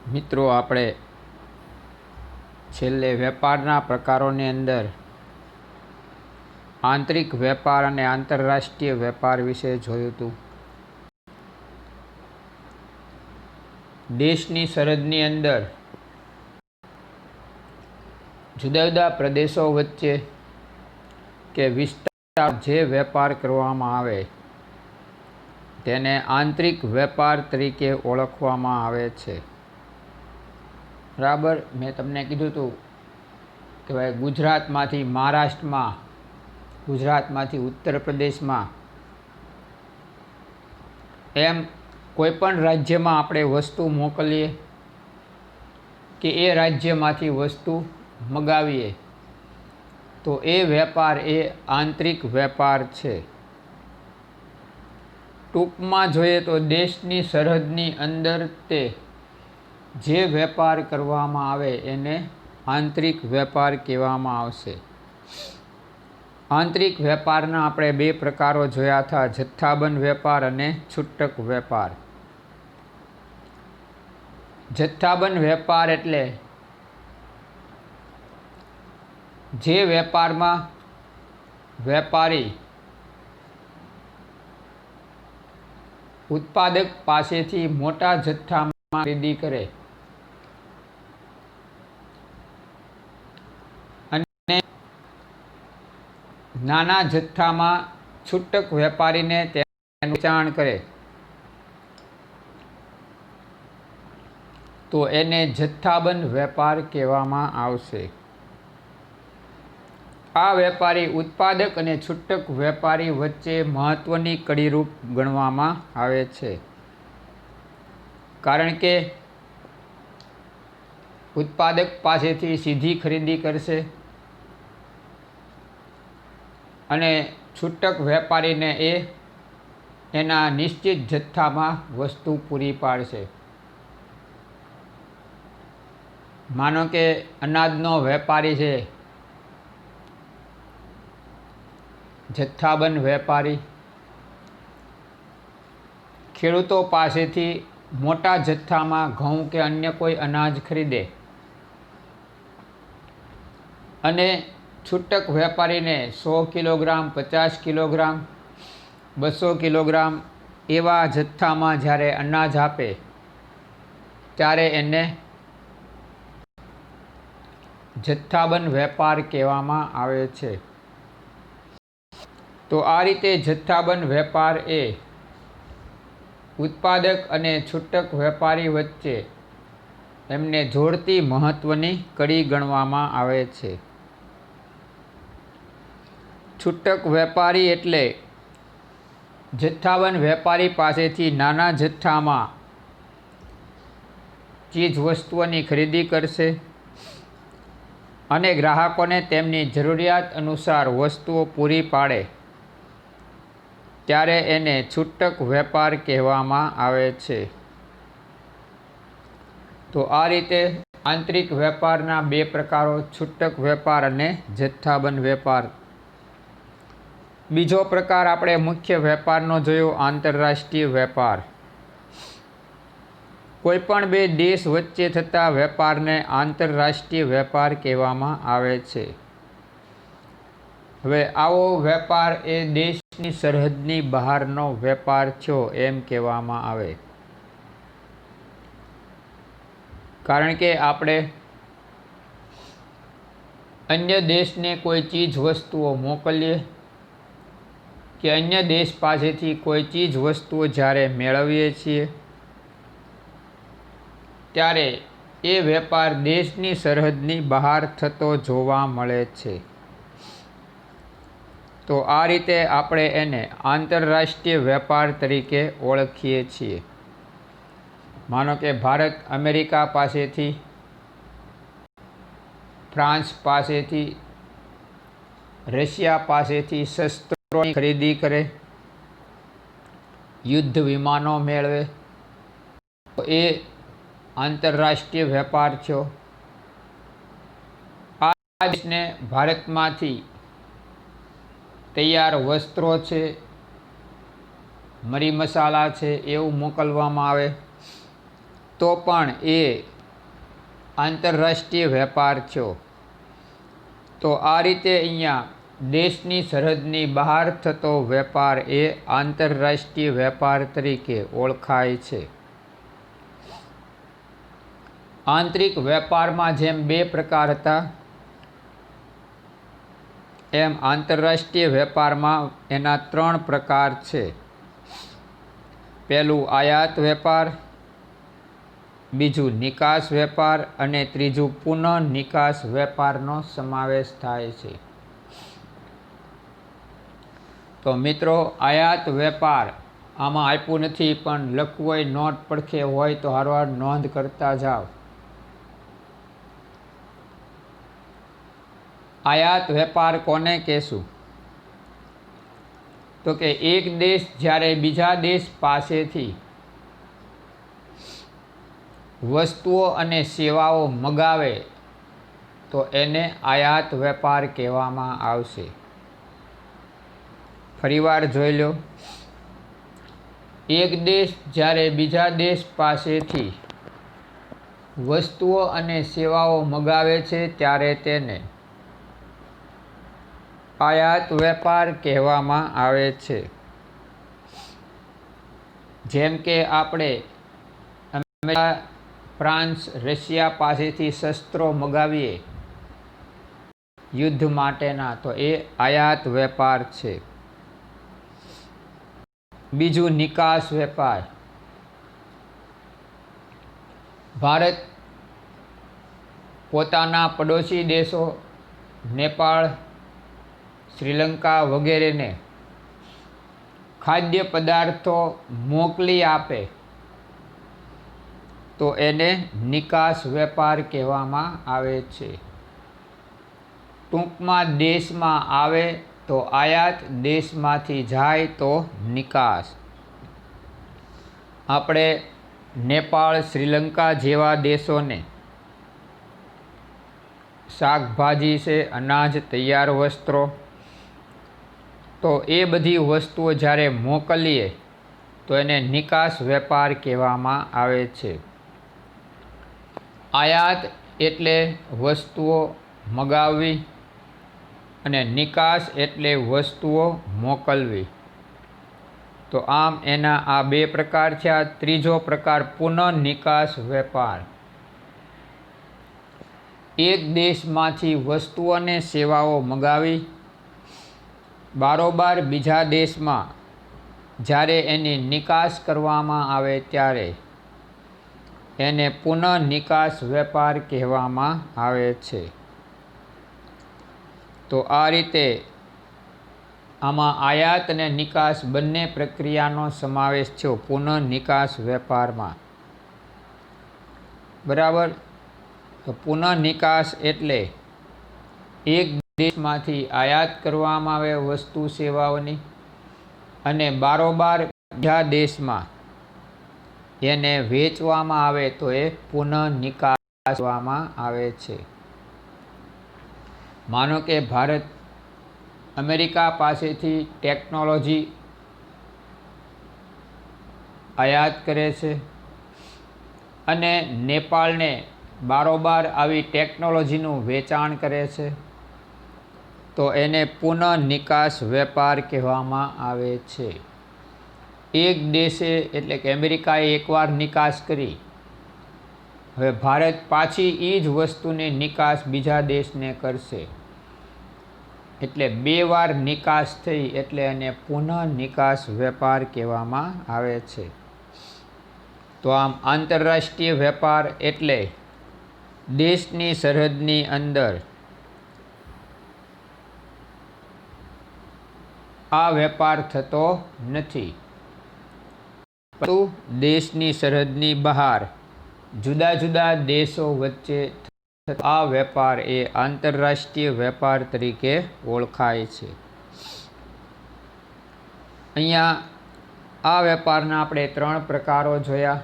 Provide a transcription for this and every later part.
મિત્રો, આપણે છેલ્લે વેપારના પ્રકારોની અંદર આંતરિક વેપાર અને આંતરરાષ્ટ્રીય વેપાર વિશે જોયું હતું. દેશની સરહદની અંદર જુદા જુદા પ્રદેશો વચ્ચે કે વિસ્તાર જે વેપાર કરવામાં આવે તેને આંતરિક વેપાર તરીકે ઓળખવામાં આવે છે. બરાબર, મેં તમને કીધું હતું કે ભાઈ ગુજરાતમાંથી મહારાષ્ટ્રમાં, ગુજરાતમાંથી ઉત્તર પ્રદેશમાં, એમ કોઈપણ રાજ્યમાં આપણે વસ્તુ મોકલીએ કે એ રાજ્યમાંથી વસ્તુ મગાવીએ તો એ વેપાર એ આંતરિક વેપાર છે. ટૂંકમાં જોઈએ તો દેશની સરહદની અંદર તે જે વેપાર કરવામાં આવે એને આંતરિક વેપાર કહેવામાં આવશે. આંતરિક વેપારના આપણે બે પ્રકારો જોયા હતા, જથ્થાબંધ વેપાર અને છૂટક વેપાર. જથ્થાબંધ વેપાર એટલે જે વેપારમાં વેપારી ઉત્પાદક પાસેથી મોટા જથ્થામાં ખરીદી કરે અને નાના જથ્થામાં છૂટક વેપારીને તેનું વેચાણ કરે તો એને જથ્થાબંધ વેપાર કહેવામાં આવશે. આ વેપારી ઉત્પાદક અને છૂટક વેપારી વચ્ચે મહત્વની કડીરૂપ ગણવામાં આવે છે, કારણ કે ઉત્પાદક પાસેથી સીધી ખરીદી કરશે અને છૂટક વેપારીને એના નિશ્ચિત જથ્થામાં વસ્તુ પૂરી પાડશે. માનો કે અનાજનો વેપારી છે, જથ્થાબંધ વેપારી ખેડૂતો પાસેથી મોટા જથ્થામાં ઘઉં કે અન્ય કોઈ અનાજ ખરીદે અને છૂટક વેપારીને 100 કિલોગ્રામ, 50 કિલોગ્રામ, 200 કિલોગ્રામ એવા જથ્થામાં જ્યારે અનાજ આપે ત્યારે એને જથ્થાબંધ વેપાર કહેવામાં આવે છે. તો આ રીતે જથ્થાબંધ વેપાર એ ઉત્પાદક અને છૂટક વેપારી વચ્ચે એમને જોડતી મહત્વની કડી ગણવામાં આવે છે. છૂટક વેપારી એટલે જથ્થાબંધ વેપારી પાસેથી નાના જથ્થામાં ચીજ વસ્તુઓની ખરીદી કરશે અને ગ્રાહકોને તેમની જરૂરિયાત અનુસાર વસ્તુઓ પૂરી પાડે ત્યારે એને છૂટક વેપાર કહેવામાં આવે છે. તો આ રીતે આંતરિક વેપારના બે પ્રકારો, છૂટક વેપાર અને જથ્થાબંધ વેપાર. બીજો પ્રકાર આપણે મુખ્ય વેપારનો જોયો, આંતરરાષ્ટ્રીય વેપાર. કોઈપણ બે દેશ વચ્ચે થતા વેપારને આંતરરાષ્ટ્રીય વેપાર કહેવામાં આવે છે. હવે આવો વેપાર એ દેશની સરહદની બહારનો વેપાર થયો એમ કહેવામાં આવે, કારણ કે આપણે અન્ય દેશને કોઈ ચીજ વસ્તુઓ મોકલીએ કે અન્ય દેશ પાસેથી કોઈ ચીજ વસ્તુઓ જ્યારે મેળવીએ છીએ ત્યારે એ વેપાર દેશની સરહદની બહાર થતો જોવા મળે છે. તો આ રીતે આપણે એને આંતરરાષ્ટ્રીય વેપાર તરીકે ઓળખીએ છીએ. માનો કે ભારત અમેરિકા પાસેથી, ફ્રાન્સ પાસેથી, રશિયા પાસેથી શસ્ત્રોની ખરીદી કરે, યુદ્ધ વિમાનો મેળવે તો એ આંતરરાષ્ટ્રીય વેપાર થયો. આ દેશને ભારતમાંથી તૈયાર વસ્ત્રો છે, મરી મસાલા છે એવું મોકલવામાં આવે તો પણ એ આંતરરાષ્ટ્રીય વેપાર થયો। તો આ રીતે અહીંયા દેશની સરહદની બહાર થતો વેપાર એ આંતરરાષ્ટ્રીય વેપાર તરીકે ઓળખાય છે। આંતરિક વેપારમાં જેમ બે પ્રકાર હતા એમ આંતરરાષ્ટ્રીય વેપારમાં એના ત્રણ પ્રકાર છે। પહેલું આયાત વેપાર, બીજું નિકાસ વેપાર અને ત્રીજું પુનઃ નિકાસ વેપારનો સમાવેશ થાય છે। તો મિત્રો, આયાત વેપાર આમાં આપ્યું નથી, પણ લખવું હોય નોટ પડખે હોય તો હારવાર નોંધ કરતા જાઓ। આયાત વેપાર કોને કહેશું? તો કે એક દેશ જ્યારે બીજા દેશ પાસેથી વસ્તુઓ અને સેવાઓ મગાવે તો એને આયાત વેપાર કહેવામાં આવશે। ફરીવાર જોઈ લો, એક દેશ જ્યારે બીજા દેશ પાસેથી વસ્તુઓ અને સેવાઓ મગાવે છે ત્યારે તેને આયાત વેપાર કહેવામાં આવે છે। જેમ કે આપણે અમેરિકા, ફ્રાન્સ, રશિયા પાસેથી શસ્ત્રો મગાવીએ યુદ્ધ માટેના, તો એ આયાત વેપાર છે। બીજું નિકાસ વેપાર। ભારત પોતાના પડોશી દેશો નેપાળ, શ્રીલંકા વગેરેને ખાદ્ય પદાર્થો મોકલી આપે તો એને નિકાસ વેપાર કહેવામાં આવે છે। ટૂંકમાં દેશમાં આવે તો આયાત, દેશમાંથી જાય તો નિકાસ। આપણે નેપાળ, શ્રીલંકા જેવા દેશોને શાકભાજી છે, અનાજ, તૈયાર વસ્ત્રો, તો એ બધી વસ્તુઓ જ્યારે મોકલીએ તો એને નિકાસ વેપાર કહેવામાં આવે છે। આયાત એટલે વસ્તુઓ મગાવવી અને નિકાસ એટલે વસ્તુઓ મોકલવી। તો આમ એના આ બે પ્રકાર છે। આ ત્રીજો પ્રકાર પુનઃ નિકાસ વેપાર। એક દેશમાંથી વસ્તુઓ અને સેવાઓ મગાવી બારોબાર બીજા દેશમાં જ્યારે એની નિકાસ કરવામાં આવે ત્યારે એને પુનઃ નિકાસ વેપાર કહેવામાં આવે છે। તો આ રીતે આમાં આયાત અને નિકાસ બંને પ્રક્રિયાનો સમાવેશ થયો પુનઃ નિકાસ વેપારમાં, બરાબર। તો પુનઃ નિકાસ એટલે એક દેશમાંથી આયાત કરવામાં આવે વસ્તુ સેવાઓની અને બારોબાર બીજા દેશમાં એને વેચવામાં આવે તો એ પુનઃ નિકાસ કરવામાં આવે છે। માનો કે ભારત અમેરિકા પાસેથી ટેકનોલોજી આયાત કરે છે અને નેપાળને બારોબાર આવી ટેકનોલોજીનું વેચાણ કરે છે તો એને પુનઃ નિકાસ વેપાર કહેવામાં આવે છે। એક દેશે એટલે કે અમેરિકાએ એકવાર નિકાસ કરી, હવે ભારત પાછી એ જ વસ્તુની નિકાસ બીજા દેશને કરશે, એટલે બે વાર નિકાસ થઈ એટલે એને પુનઃ નિકાસ વેપાર કહેવામાં આવે છે। તો આમ આંતરરાષ્ટ્રીય વેપાર એટલે દેશની સરહદની અંદર આ વેપાર થતો નથી, પરંતુ દેશની સરહદની બહાર જુદા જુદા દેશો વચ્ચે આ વેપાર એ આંતરરાષ્ટ્રીય વેપાર તરીકે ઓળખાય છે। અહીંયા આ વેપારના આપણે ત્રણ પ્રકારો જોયા: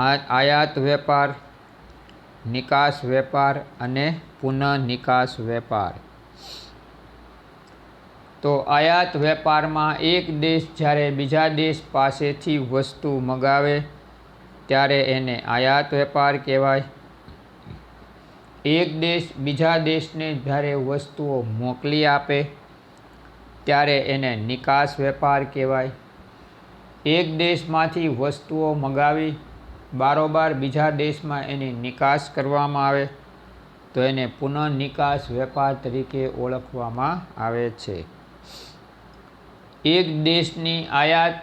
આયાત વેપાર, નિકાસ વેપાર અને પુનઃ નિકાસ વેપાર। તો આયાત વેપારમાં એક દેશ જ્યારે બીજા દેશ પાસેથી વસ્તુ મગાવે ત્યારે એને આયાત વેપાર કહેવાય। એક દેશ બીજા દેશને જ્યારે વસ્તુઓ મોકલી આપે ત્યારે એને નિકાસ વેપાર કહેવાય. એક દેશમાંથી વસ્તુઓ મંગાવી બારોબાર બીજા દેશમાં એની નિકાસ કરવામાં આવે તો એને પુનઃ નિકાસ વેપાર તરીકે ઓળખવામાં આવે છે. એક દેશની આયાત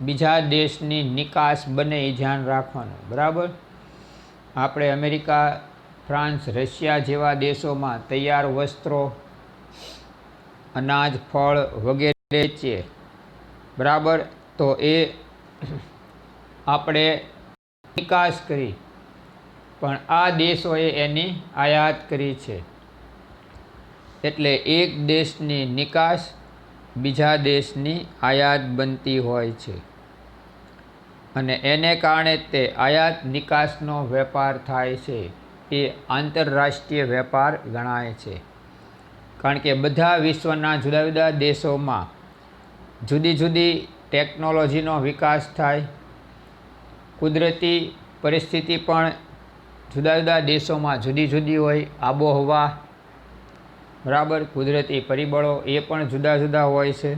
બીજા દેશની નિકાસ બને એ ધ્યાન રાખવાનું, બરાબર. આપણે અમેરિકા, ફ્રાન્સ, રશિયા જેવા દેશોમાં તૈયાર વસ્ત્રો, અનાજ, ફળ વગેરે વેચીએ, બરાબર. તો એ આપણે નિકાસ કરી, પણ આ દેશોએ એની આયાત કરી છે. એટલે એક દેશની નિકાસ બીજા દેશની આયાત બનતી હોય છે અને એને કારણે તે આયાત નિકાસનો વેપાર થાય છે. એ આંતરરાષ્ટ્રીય વેપાર ગણાય છે. કારણ કે બધા વિશ્વના જુદા જુદા દેશોમાં જુદી જુદી ટેકનોલોજીનો વિકાસ થાય. કુદરતી પરિસ્થિતિ પણ જુદા જુદા દેશોમાં જુદી જુદી હોય. આબોહવા, બરાબર, કુદરતી પરિબળો એ પણ જુદા જુદા હોય છે.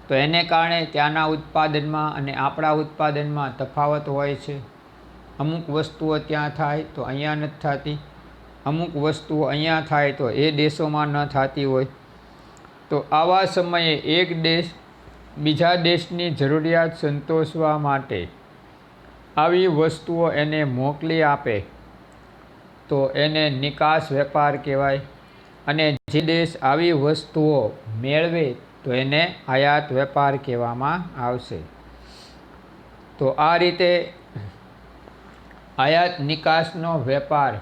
તો એને કારણે ત્યાંના ઉત્પાદનમાં અને આપણા ઉત્પાદનમાં તફાવત હોય છે. અમુક વસ્તુઓ ત્યાં થાય તો અહીંયા નથી થતી, અમુક વસ્તુઓ અહીંયા થાય તો એ દેશોમાં ન થતી હોય. તો આવા સમયે એક દેશ બીજા દેશની જરૂરિયાત સંતોષવા માટે આવી વસ્તુઓ એને મોકલી આપે તો એને નિકાસ વેપાર કહેવાય. અને જે દેશ આવી વસ્તુઓ મેળવે તો એને આયાત વેપાર કહેવામાં આવશે. તો આ રીતે આયાત નિકાસનો વેપાર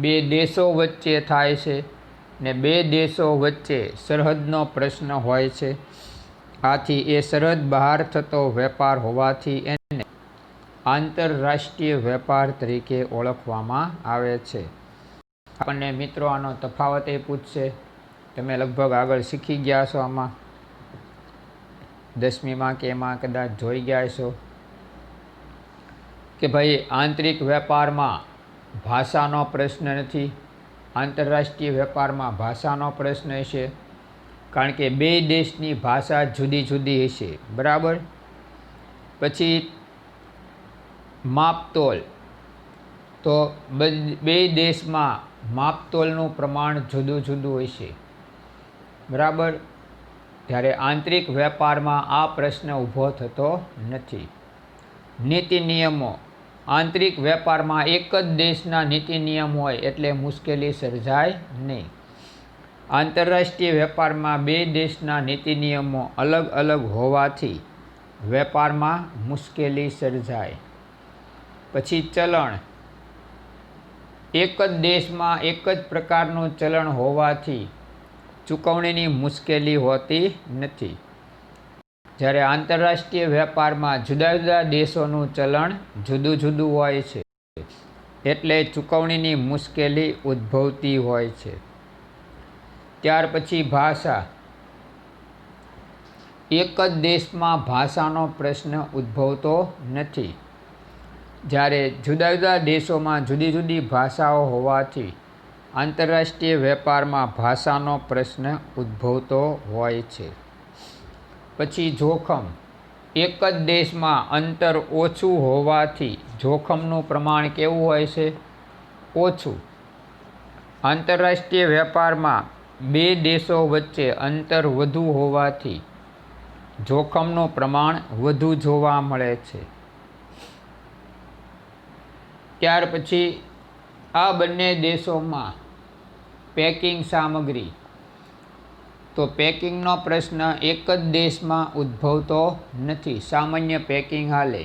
બે દેશો વચ્ચે થાય છે ને બે દેશો વચ્ચે સરહદનો પ્રશ્ન હોય છે. આથી એ સરહદ બહાર થતો વેપાર હોવાથી એને આંતરરાષ્ટ્રીય વેપાર તરીકે ઓળખવામાં આવે છે. આપણને મિત્રો આનો તફાવત એ પૂછશે. તમે લગભગ આગળ શીખી ગયા છો, આમાં 10મીમાં કે એમાં કદાચ જોઈ ગયા છો કે ભાઈ આંતરિક વેપારમાં ભાષાનો પ્રશ્ન નથી, આંતરરાષ્ટ્રીય વેપારમાં ભાષાનો પ્રશ્ન હશે. કારણ કે બે દેશની ભાષા જુદી જુદી હશે, બરાબર. પછી માપતોલ, તો બે દેશમાં માપતોલનું પ્રમાણ જુદું જુદું હશે, બરાબર. ત્યારે આંતરિક વેપારમાં આ પ્રશ્ન ઊભો થતો નથી. નીતિ નિયમો, આંતરિક વેપારમાં એક જ દેશના નીતિ નિયમ હોય એટલે મુશ્કેલી સર્જાય નહીં. આંતરરાષ્ટ્રીય વેપારમાં બે દેશના નીતિ નિયમો અલગ અલગ હોવાથી વેપારમાં મુશ્કેલી સર્જાય. પછી ચલણ, એક જ દેશમાં એક જ પ્રકારનું ચલણ હોવાથી ચૂકવણીની મુશ્કેલી હોતી નથી. જ્યારે આંતરરાષ્ટ્રીય વેપારમાં જુદા જુદા દેશોનું ચલણ જુદું જુદું હોય છે એટલે ચૂકવણીની મુશ્કેલી ઉદ્ભવતી હોય છે. ત્યાર પછી ભાષા, એક જ દેશમાં ભાષાનો પ્રશ્ન ઉદ્ભવતો નથી. જ્યારે જુદા જુદા દેશોમાં જુદી જુદી ભાષાઓ હોવાથી આંતરરાષ્ટ્રીય વેપારમાં ભાષાનો પ્રશ્ન ઉદ્ભવતો હોય છે. પછી જોખમ, એક જ દેશમાં અંતર ઓછું હોવાથી જોખમનું પ્રમાણ કેવું હોય છે? ઓછું. આંતરરાષ્ટ્રીય વેપારમાં બે દેશો વચ્ચે અંતર વધુ હોવાથી જોખમનું પ્રમાણ વધુ જોવા મળે છે. ત્યાર પછી આ બંને દેશોમાં પેકિંગ સામગ્રી, તો પેકિંગનો પ્રશ્ન એક જ દેશમાં ઉદ્ભવતો નથી, સામાન્ય પેકિંગ હાલે.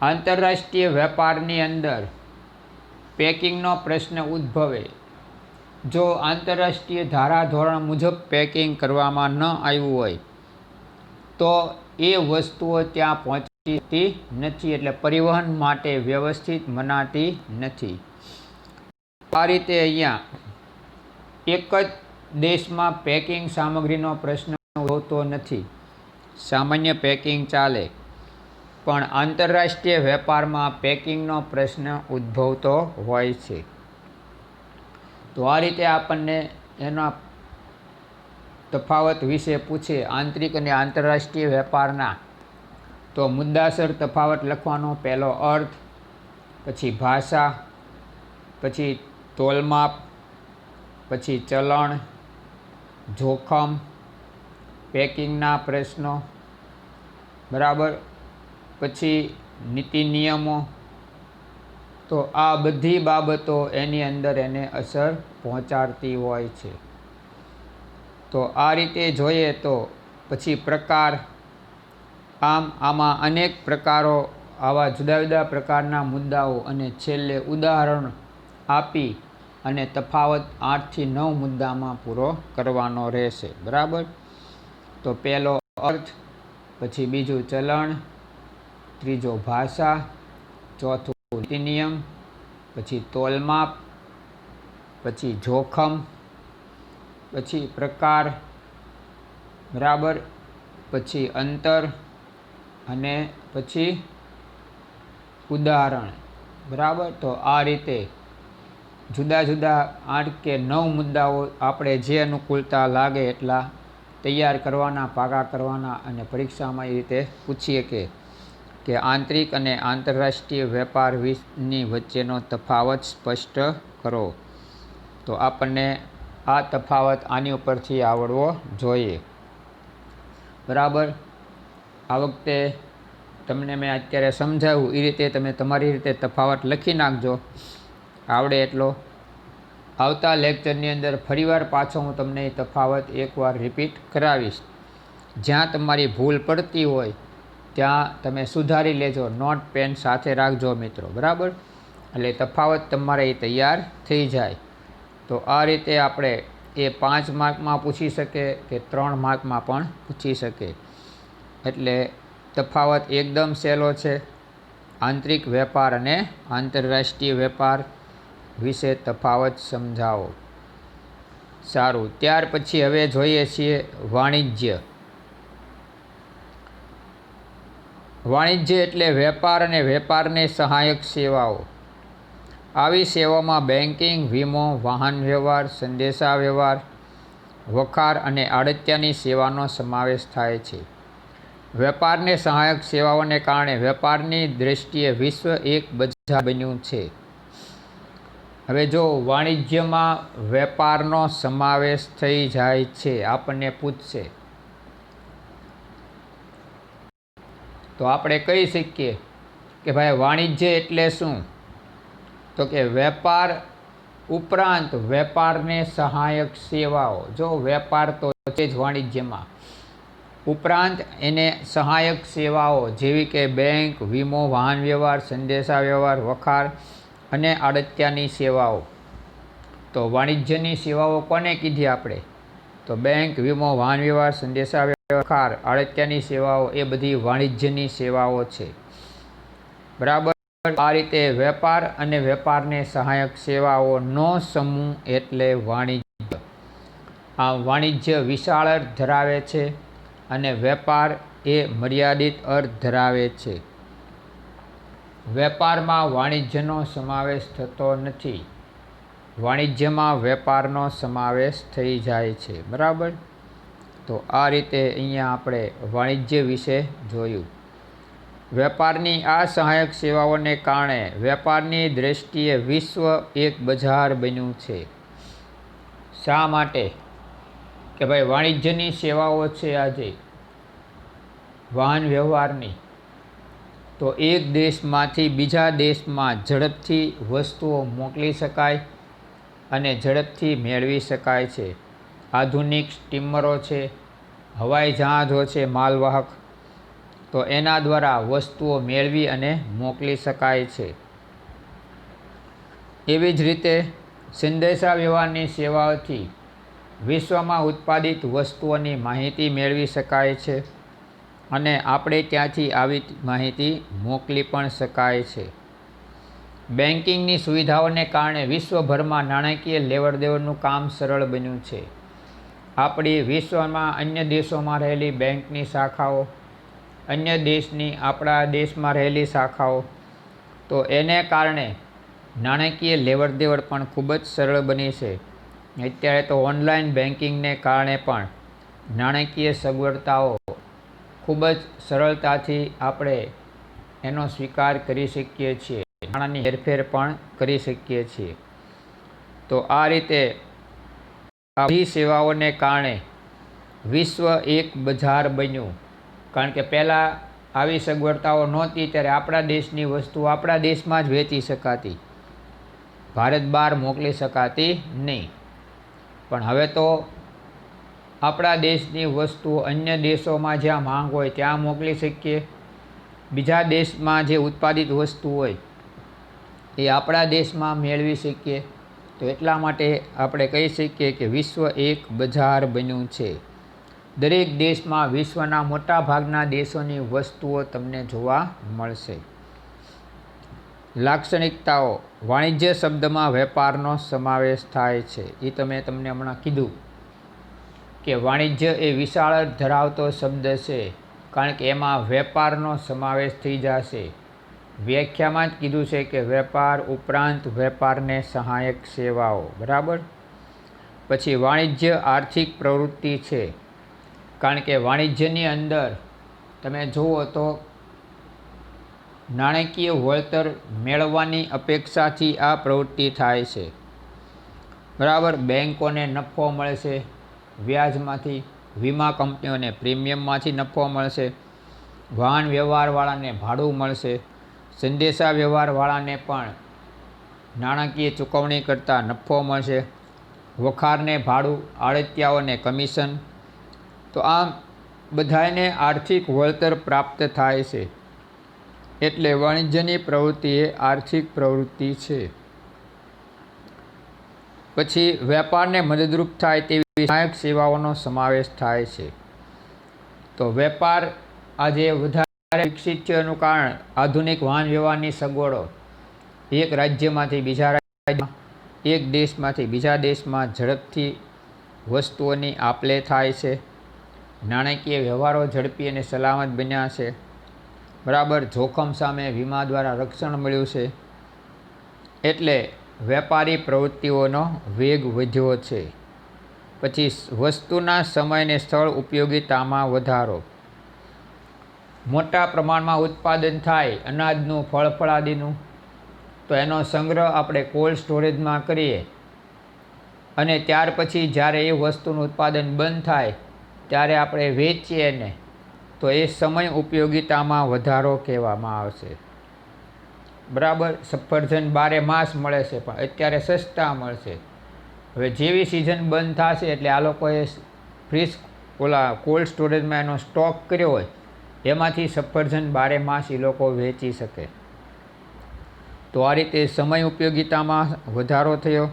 આંતરરાષ્ટ્રીય વેપારની અંદર પેકિંગનો પ્રશ્ન ઉદ્ભવે જો આંતરરાષ્ટ્રીય ધારાધોરણ મુજબ પેકિંગ કરવામાં ન આવ્યું હોય તો એ વસ્તુઓ ત્યાં પહોંચતી નથી, એટલે પરિવહન માટે વ્યવસ્થિત મનાતી નથી. આ રીતે અહીંયા એક જ દેશમાં પેકિંગ સામગ્રીનો પ્રશ્ન હોતો નથી, સામાન્ય પેકિંગ ચાલે. પણ આંતરરાષ્ટ્રીય વેપારમાં પેકિંગનો પ્રશ્ન ઉદ્ભવતો હોય છે. તો આ રીતે આપણને એના તફાવત વિશે પૂછે આંતરિક અને આંતરરાષ્ટ્રીય વેપારના, તો મુદ્દાસર તફાવત લખવાનો. પહેલો અર્થ, પછી ભાષા, પછી તોલમાપ, પછી ચલણ, જોખમ, પેકિંગના પ્રશ્નો, બરાબર, પછી નીતિ નિયમો. તો આ બધી બાબતો એની અંદર એને અસર પહોંચાડતી હોય છે. તો આ રીતે જોઈએ તો પછી પ્રકાર, આમાં અનેક પ્રકારો, આવા જુદા જુદા પ્રકારના મુદ્દાઓ, અને છેલ્લે ઉદાહરણ આપી અને તફાવત 8 થી 9 મુદ્દામાં પૂરો કરવાનો રહેશે. બરાબર. તો પહેલો અર્થ, પછી બીજું ચલણ, ત્રીજો ભાષા, ચોથું નીતિ નિયમ, પછી તોલમાપ, પછી જોખમ, પછી પ્રકાર, બરાબર, પછી અંતર, અને પછી ઉદાહરણ. બરાબર. તો આ રીતે જુદા જુદા 8 કે 9 મુદ્દાઓ આપણે જે અનુકૂળતા લાગે એટલા તૈયાર કરવાના, પાકા કરવાના, અને પરીક્ષામાં એ રીતે પૂછીએ કે આંતરિક અને આંતરરાષ્ટ્રીય વેપારની વચ્ચેનો તફાવત સ્પષ્ટ કરો. તો આપણને આ તફાવત આની ઉપરથી આવડવો જોઈએ. બરાબર. આ વખતે તમને મેં અત્યારે સમજાવ્યું એ રીતે તમે તમારી રીતે તફાવત લખી નાખજો, આવડે એટલો. આવતા લેક્ચરની અંદર ફરીવાર પાછો હું તમને એ તફાવત એકવાર રિપીટ કરાવીશ. જ્યાં તમારી ભૂલ પડતી હોય ત્યાં તમે સુધારી લેજો. નોટ પેન સાથે રાખજો મિત્રો. બરાબર. એટલે તફાવત તમારે એ તૈયાર થઈ જાય. તો આ રીતે આપણે એ 5 માર્કમાં પૂછી શકે કે 3 માર્કમાં પણ પૂછી શકે. એટલે તફાવત એકદમ સહેલો છે. આંતરિક વેપાર અને આંતરરાષ્ટ્રીય વેપાર વિશે તફાવત સમજાવો. સારું. ત્યાર પછી હવે જોઈએ છીએ વાણિજ્ય. વાણિજ્ય એટલે વેપાર અને વેપારને સહાયક સેવાઓ. આવી સેવાઓમાં બેન્કિંગ, વીમો, વાહન વ્યવહાર, સંદેશા વ્યવહાર, વખાર અને આડતિયાની સેવાનો સમાવેશ થાય છે. વેપારને સહાયક સેવાઓને કારણે વેપારની દૃષ્ટિએ વિશ્વ એક બજાર બન્યું છે. હવે જો વાણિજ્યમાં વેપારનો સમાવેશ થઈ જાય છે, આપણને પૂછશે, તો આપણે કહી શકીએ કે ભાઈ વાણિજ્ય એટલે શું? તો કે વેપાર ઉપરાંત વેપારને સહાયક સેવાઓ. જો વેપાર તો છે જ વાણિજ્યમાં, ઉપરાંત એને સહાયક સેવાઓ જેવી કે બેંક, વીમો, વાહન વ્યવહાર, સંદેશા વ્યવહાર, વખાર અને આડતિયાની સેવાઓ. તો વાણિજ્યની સેવાઓ કોને કીધી આપણે? તો બેંક, વીમો, વાહન વ્યવહાર, સંદેશા વ્યવહાર, વખાર, આડતિયાની સેવાઓ એ બધી વાણિજ્યની સેવાઓ છે. બરાબર. આ રીતે વેપાર અને વેપારને સહાયક સેવાઓનો સમૂહ એટલે વાણિજ્ય. આ વાણિજ્ય વિશાળ અર્થ ધરાવે છે અને વેપાર એ મર્યાદિત અર્થ ધરાવે છે. વેપારમાં વાણિજ્યનો સમાવેશ થતો નથી. વાણિજ્યમાં વેપારનો સમાવેશ થઈ જાય છે. બરાબર. તો આ રીતે અહીંયા આપણે વાણિજ્ય વિશે જોયું. વેપારની આ સહાયક સેવાઓને કારણે વેપારની દૃષ્ટિએ વિશ્વ એક બજાર બન્યું છે. શા માટે? કે ભાઈ વાણિજ્યની સેવાઓ છે આજે વાહન વ્યવહારની, તો એક દેશમાંથી બીજા દેશમાં ઝડપથી વસ્તુઓ મોકલી શકાય અને ઝડપથી મેળવી શકાય છે. આધુનિક સ્ટીમરો છે, હવાઈ જહાજો છે માલવાહક, તો એના દ્વારા વસ્તુઓ મેળવી અને મોકલી શકાય છે. એવી જ રીતે સંદેશા વ્યવહારની સેવાઓથી વિશ્વમાં ઉત્પાદિત વસ્તુઓની માહિતી મેળવી શકાય છે અને આપણે ત્યાંથી આવી માહિતી મોકલી પણ શકાય છે. બેન્કિંગની સુવિધાઓને કારણે વિશ્વભરમાં નાણાકીય લેવડ દેવડનું કામ સરળ બન્યું છે. આપણી વિશ્વમાં અન્ય દેશોમાં રહેલી બેંકની શાખાઓ, અન્ય દેશની આપણા દેશમાં રહેલી શાખાઓ, તો એને કારણે નાણાકીય લેવડ દેવડ પણ ખૂબ જ સરળ બની છે. અત્યારે તો ઓનલાઈન બેન્કિંગને કારણે પણ નાણાકીય સગવડતાઓ ખૂબ જ સરળતાથી આપણે એનો સ્વીકાર કરી શકીએ છીએ, નાણાંની હેરફેર પણ કરી શકીએ છીએ. તો આ રીતે આ બધી સેવાઓને કારણે વિશ્વ એક બજાર બન્યું. કારણ કે પહેલાં આવી સગવડતાઓ નહોતી ત્યારે આપણા દેશની વસ્તુ આપણા દેશમાં જ વેચી શકાતી, ભારત બહાર મોકલી શકાતી નહીં. પણ હવે તો આપણા દેશની વસ્તુ અન્ય દેશોમાં જ્યાં માંગ હોય ત્યાં મોકલી શકીએ. બીજા દેશમાં જે ઉત્પાદિત વસ્તુ હોય એ આપણા દેશમાં મેળવી શકીએ. તો એટલા માટે આપણે કહી શકીએ કે વિશ્વ એક બજાર બન્યું છે. દરેક દેશમાં વિશ્વના મોટા ભાગના દેશોની વસ્તુઓ તમને જોવા મળશે. લાક્ષણિકતાઓ. વાણિજ્ય શબ્દમાં વેપારનો સમાવેશ થાય છે. એ તમને હમણાં કીધું કે વાણિજ્ય એ વિશાળ અર્થ ધરાવતો શબ્દ છે, કારણ કે એમાં વેપારનો સમાવેશ થઈ જશે. વ્યાખ્યામાં જ કીધું છે કે વેપાર ઉપરાંત વેપારને સહાયક સેવાઓ. બરાબર. પછી વાણિજ્ય આર્થિક પ્રવૃત્તિ છે, કારણ કે વાણિજ્યની અંદર તમે જુઓ તો નાણાકીય વળતર મેળવવાની અપેક્ષાથી આ પ્રવૃત્તિ થાય છે. બરાબર. બેંકોને નફો મળશે વ્યાજમાંથી, વીમા કંપનીઓને પ્રીમિયમમાંથી નફો મળશે, વાહન વ્યવહારવાળાને ભાડું મળશે, સંદેશા વ્યવહારવાળાને પણ નાણાકીય ચૂકવણી કરતાં નફો મળશે, વખારને ભાડું, આડતિયાઓને કમિશન. તો આમ બધાને આર્થિક વળતર પ્રાપ્ત થાય છે. એટલે વાણિજ્યની પ્રવૃત્તિ એ આર્થિક પ્રવૃત્તિ છે. પછી વેપારને મદદરૂપ થાય તેવી સહાયક સેવાઓનો સમાવેશ થાય છે. તો વેપાર આજે વધારે વિકસિત છે એનું કારણ આધુનિક વાહન વ્યવહારની સગવડો. એક રાજ્યમાંથી બીજા રાજ્યમાં, એક દેશમાંથી બીજા દેશમાં ઝડપથી વસ્તુઓની આપ-લે થાય છે. નાણાકીય વ્યવહારો ઝડપી અને સલામત બન્યા છે. બરાબર. જોખમ સામે વીમા દ્વારા રક્ષણ મળ્યું છે. એટલે વેપારી પ્રવૃત્તિઓનો વેગ વધ્યો છે. પછી વસ્તુના સમય અને સ્થળ ઉપયોગિતામાં વધારો. મોટા પ્રમાણમાં ઉત્પાદન થાય અનાજનું, ફળફળાદીનું, તો એનો સંગ્રહ આપણે કોલ્ડ સ્ટોરેજમાં કરીએ અને ત્યાર પછી જ્યારે એ વસ્તુનું ઉત્પાદન બંધ થાય ત્યારે આપણે વેચીએ ને, તો એ સમય ઉપયોગિતામાં વધારો કહેવામાં આવશે. બરાબર. સફરજન 12 માસ મળે છે પણ અત્યારે સસ્તા મળશે. હવે જેવી સિઝન બંધ થશે એટલે આ લોકોએ કોલ્ડ સ્ટોરેજમાં એનો સ્ટોક કર્યો હોય એમાંથી સફરજન 12 માસ એ લોકો વેચી શકે. તો આ રીતે સમય ઉપયોગિતામાં વધારો થયો.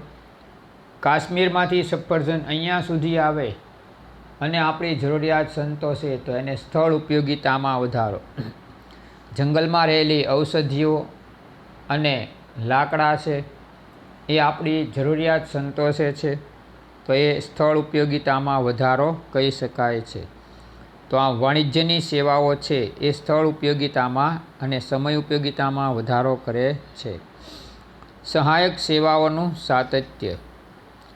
કાશ્મીરમાંથી સફરજન અહીંયા સુધી આવે અને આપણી જરૂરિયાત સંતોષે તો એને સ્થળ ઉપયોગિતામાં વધારો. જંગલમાં રહેલી ઔષધિઓ અને લાકડા છે એ આપણી જરૂરિયાત સંતોષે છે, તો એ સ્થળ ઉપયોગિતામાં વધારો કહી શકાય છે. તો આ વાણિજ્યની સેવાઓ છે એ સ્થળ ઉપયોગિતામાં અને સમય ઉપયોગિતામાં વધારો કરે છે. સહાયક સેવાઓનું સાતત્ય.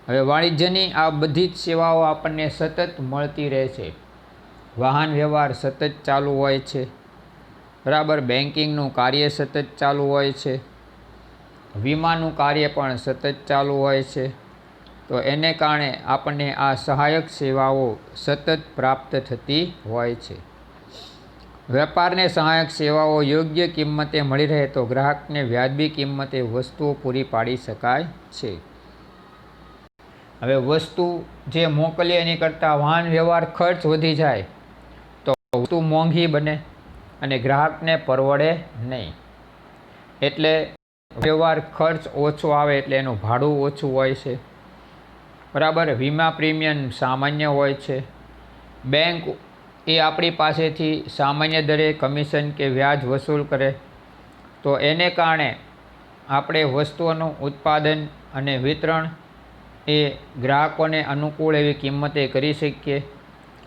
હવે વાણિજ્યની આ બધી જ સેવાઓ આપણને સતત મળતી રહે છે. વાહન વ્યવહાર સતત ચાલુ હોય છે. બરાબર. બેન્કિંગનું કાર્ય સતત ચાલુ હોય છે. વીમાનું કાર્ય પણ સતત ચાલુ હોય છે. તો એને કારણે આપણને આ સહાયક સેવાઓ સતત પ્રાપ્ત થતી હોય છે. વેપારને સહાયક સેવાઓ યોગ્ય કિંમતે મળી રહે તો ગ્રાહકને વ્યાજબી કિંમતે વસ્તુઓ પૂરી પાડી શકાય છે. હવે વસ્તુ જે મોકલીએ એની કરતાં વાહન વ્યવહાર ખર્ચ વધી જાય તો વસ્તુ મોંઘી બને અને ગ્રાહકને પરવડે નહીં. એટલે વ્યવહાર ખર્ચ ઓછો આવે એટલે એનું ભાડું ઓછું હોય છે. બરાબર. વીમા પ્રીમિયમ સામાન્ય હોય છે. બેંક એ આપણી પાસેથી સામાન્ય દરે કમિશન કે વ્યાજ વસૂલ કરે, તો એને કારણે આપણે વસ્તુઓનું ઉત્પાદન અને વિતરણ એ ગ્રાહકોને અનુકૂળ એવી કિંમતે કરી શકીએ,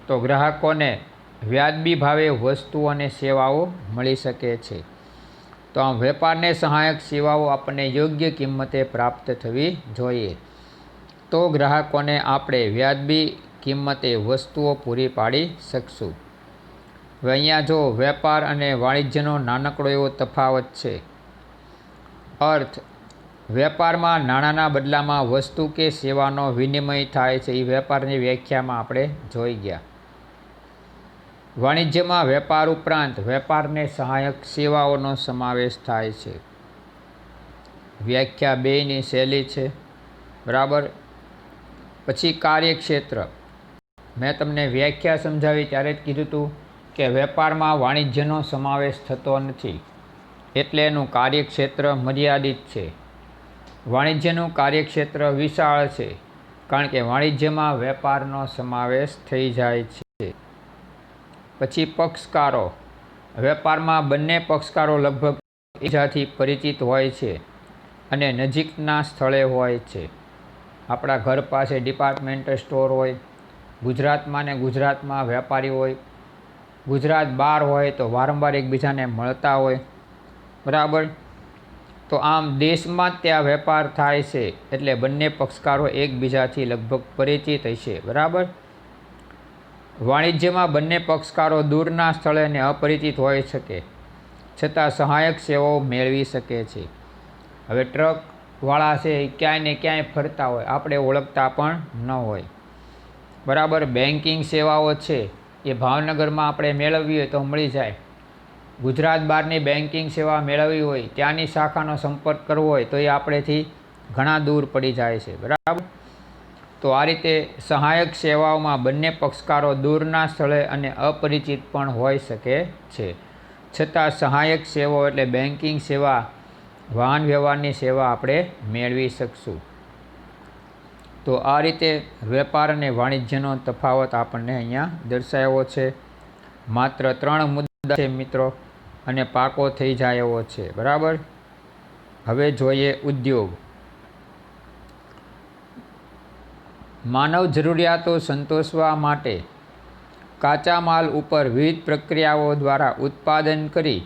તો ગ્રાહકોને વ્યાજબી ભાવે વસ્તુઓ અને સેવાઓ મળી શકે છે. તો આમ વેપારને સહાયક સેવાઓ આપણને યોગ્ય કિંમતે પ્રાપ્ત થવી જોઈએ, તો ગ્રાહકોને આપણે વ્યાજબી કિંમતે વસ્તુઓ પૂરી પાડી શકશું. હવે અહીંયા જો વેપાર અને વાણિજ્યનો નાનકડો એવો તફાવત છે. અર્થ: વેપારમાં નાણાંના બદલામાં વસ્તુ કે સેવાનો વિનિમય થાય છે, એ વેપારની વ્યાખ્યામાં આપણે જોઈ ગયા. વાણિજ્યમાં વેપાર ઉપરાંત વેપારને સહાયક સેવાઓનો સમાવેશ થાય છે. વ્યાખ્યા બેયની સહેલી છે, બરાબર. પછી કાર્યક્ષેત્ર. મેં તમને વ્યાખ્યા સમજાવી ત્યારે જ કીધું હતું કે વેપારમાં વાણિજ્યનો સમાવેશ થતો નથી, એટલે એનું કાર્યક્ષેત્ર મર્યાદિત છે. વાણિજ્યનું કાર્યક્ષેત્ર વિશાળ છે, કારણ કે વાણિજ્યમાં વેપારનો સમાવેશ થઈ જાય છે. પછી પક્ષકારો. વેપારમાં બંને પક્ષકારો લગભગ એકબીજાથી પરિચિત હોય છે અને નજીકના સ્થળે હોય છે. આપણા ઘર પાસે ડિપાર્ટમેન્ટલ સ્ટોર હોય, ગુજરાતમાં ને ગુજરાતમાં વેપારી હોય, ગુજરાત બહાર હોય તો વારંવાર એકબીજાને મળતા હોય, બરાબર. તો આમ દેશમાં જ ત્યાં વેપાર થાય છે, એટલે બંને પક્ષકારો એકબીજાથી લગભગ પરિચિત હશે, બરાબર. વાણિજ્યમાં બંને પક્ષકારો દૂરના સ્થળે અને અપરિચિત હોઈ શકે, છતાં સહાયક સેવાઓ મેળવી શકે છે. હવે ટ્રકવાળા છે એ ક્યાંય ને ક્યાંય ફરતા હોય, આપણે ઓળખતા પણ ન હોય, બરાબર. બેન્કિંગ સેવાઓ છે એ ભાવનગરમાં આપણે મેળવવી હોય તો મળી જાય. ગુજરાત બહારની બેન્કિંગ સેવા મેળવવી હોય, ત્યાંની શાખાનો સંપર્ક કરવો હોય તો એ આપણેથી ઘણા દૂર પડી જાય છે, બરાબર. તો આ રીતે સહાયક સેવાઓમાં બંને પક્ષકારો દૂરના સ્થળે અને અપરિચિત પણ હોઈ શકે છે, છતાં સહાયક સેવાઓ એટલે બેન્કિંગ સેવા, વાહન વ્યવહારની સેવા આપણે મેળવી શકશું. તો આ રીતે વેપાર અને વાણિજ્યનો તફાવત આપણને અહીંયા દર્શાવ્યો છે. માત્ર 3 મુદ્દા છે મિત્રો, અને પાકો થઈ જાય એવો છે, બરાબર. હવે જોઈએ ઉદ્યોગ. માનવ જરૂરિયાતો સંતોષવા માટે કાચા માલ ઉપર વિવિધ પ્રક્રિયાઓ દ્વારા ઉત્પાદન કરી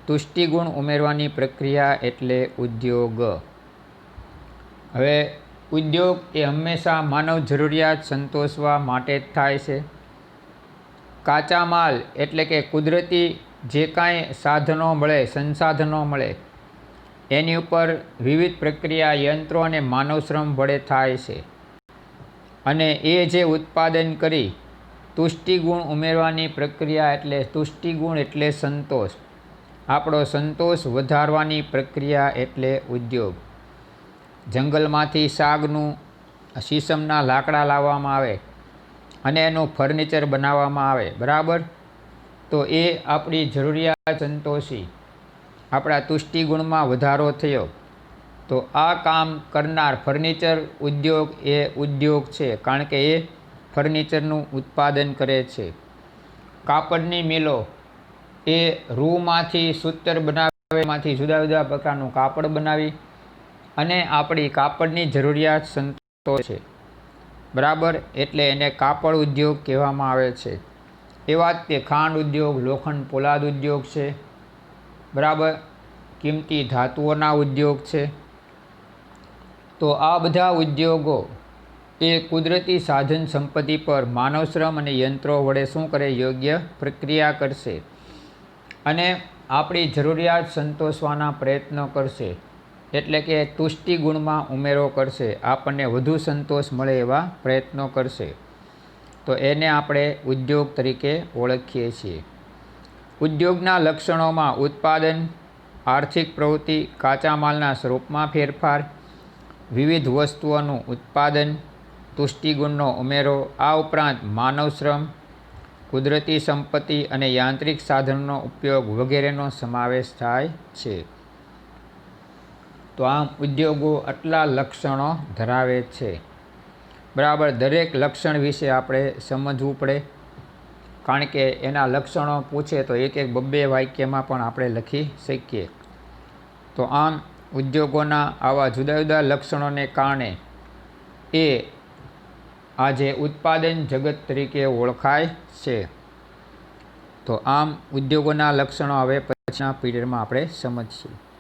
તુષ્ટિગુણ ઉમેરવાની પ્રક્રિયા એટલે ઉદ્યોગ. હવે ઉદ્યોગ એ હંમેશા માનવ જરૂરિયાત સંતોષવા માટે જ થાય છે. કાચા માલ એટલે કે કુદરતી જે કાંઈ સાધનો મળે, સંસાધનો મળે, એની ઉપર વિવિધ પ્રક્રિયા યંત્રો અને માનવશ્રમ વડે થાય છે, અને એ જે ઉત્પાદન કરી તુષ્ટિગુણ ઉમેરવાની પ્રક્રિયા એટલે તુષ્ટિગુણ એટલે સંતોષ, આપણો સંતોષ વધારવાની પ્રક્રિયા એટલે ઉદ્યોગ. જંગલમાંથી સાગનું, શીશમના લાકડા લાવવામાં આવે અને એનું ફર્નિચર બનાવવામાં આવે, બરાબર. તો એ આપણી જરૂરિયાત સંતોષી, આપણા તુષ્ટિગુણમાં વધારો થયો. તો આ કામ કરનાર ફર્નિચર ઉદ્યોગ એ ઉદ્યોગ છે, કારણ કે એ ફર્નિચરનું ઉત્પાદન કરે છે. કાપડની મિલો એ રૂમાંથી સૂતર બનાવવામાંથી જુદા જુદા પ્રકારનું કાપડ બનાવી અને આપણી કાપડની જરૂરિયાત સંતોષે છે, બરાબર. એટલે એને કાપડ ઉદ્યોગ કહેવામાં આવે છે. એવા જ તે ખાંડ ઉદ્યોગ, લોખંડ પોલાદ ઉદ્યોગ છે, બરાબર. કિંમતી ધાતુઓના ઉદ્યોગ છે. તો આ બધા ઉદ્યોગો એ કુદરતી સાધન સંપત્તિ પર માનવશ્રમ અને યંત્રો વડે શું કરે? યોગ્ય પ્રક્રિયા કરશે અને આપણી જરૂરિયાત સંતોષવાના પ્રયત્નો કરશે, એટલે કે તુષ્ટિગુણમાં ઉમેરો કરશે, આપણને વધુ સંતોષ મળે એવા પ્રયત્નો કરશે. તો એને આપણે ઉદ્યોગ તરીકે ઓળખીએ છીએ. ઉદ્યોગના લક્ષણોમાં ઉત્પાદન, આર્થિક પ્રવૃત્તિ, કાચા માલના સ્વરૂપમાં ફેરફાર, વિવિધ વસ્તુઓનું ઉત્પાદન, તુષ્ટિગુણનો ઉમેરો, આ ઉપરાંત માનવશ્રમ, કુદરતી સંપત્તિ અને યાંત્રિક સાધનોનો ઉપયોગ વગેરેનો સમાવેશ થાય છે. તો આમ ઉદ્યોગો આટલા લક્ષણો ધરાવે છે, બરાબર. દરેક લક્ષણ વિશે આપણે સમજવું પડે, કારણ કે એના લક્ષણો પૂછે તો એક એક 2 વાક્યમાં પણ આપણે લખી શકીએ. તો આમ ઉદ્યોગોના આવા જુદા જુદા લક્ષણોને કારણે એ આજે ઉત્પાદન જગત તરીકે ઓળખાય છે. તો આમ ઉદ્યોગોના લક્ષણો હવે પછીના પીરિયડમાં આપણે સમજીશું.